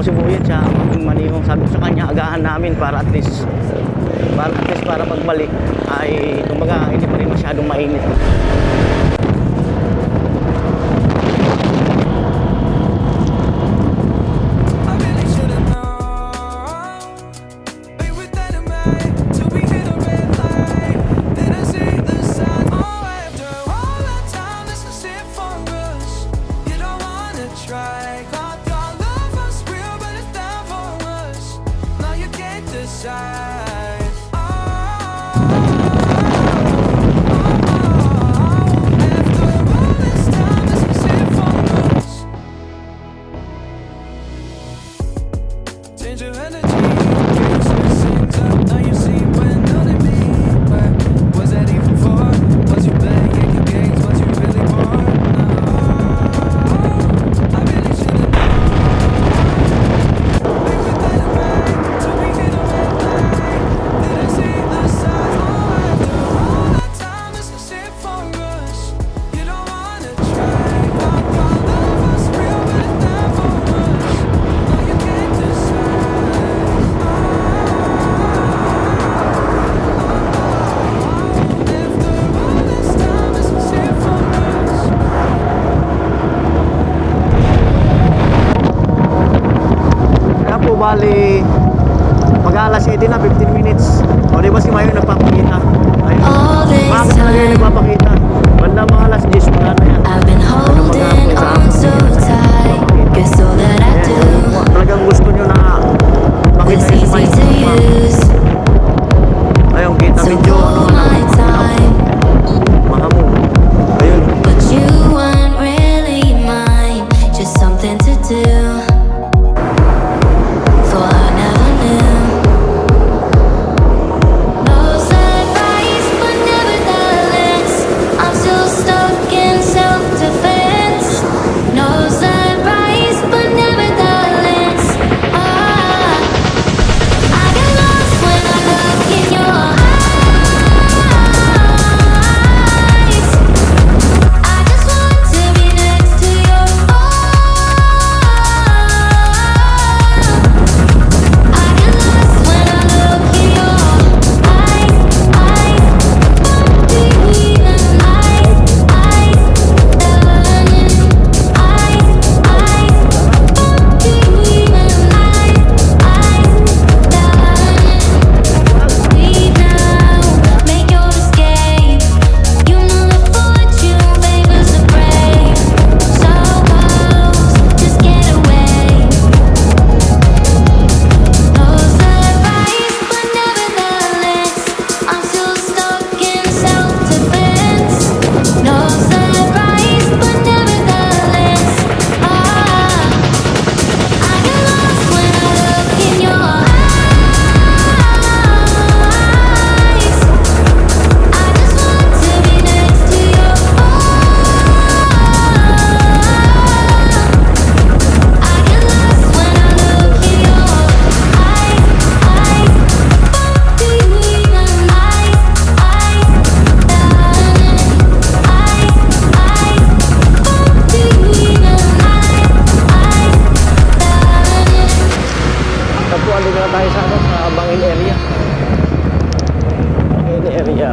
ko si Buyan siya manihong. Sabi ko sa kanya, agahan namin para at least para pagbalik ay kumbaga hindi pa rin masyadong mainit. Bali mag-alas 7 na, 15 minutes. O diba si Mayo nagpapakita? Ayun, bakit talaga yung nagpapakita? Banda mga alas 10 wala na yan. I've been holding on so tight, guess all that I do talagang gusto nyo na makita is yung si easy to Mayo. use. Ayun, kita So medyo call my time, mahamo. Ayun. but you weren't really mine, just something to do. For I never knew. No sunrise, but nevertheless, I'm still stuck in self-defense. No sunrise, but nevertheless, I get lost when I look in your eyes. I just want to be next to your I get lost when I look in your eyes, between the eyes, learning, between the learning. Leave now, make your escape. You know the fortune favors the brave. So close, just get away. No sunrise, but nevertheless, I'm still stuck in self-defense. No sunrise, but nevertheless, I get lost when I look in your eyes. I just want to be next to your I get lost when I look in your eyes, between the eyes, Tapuan din na tayo sa Bangil area. Bangil area.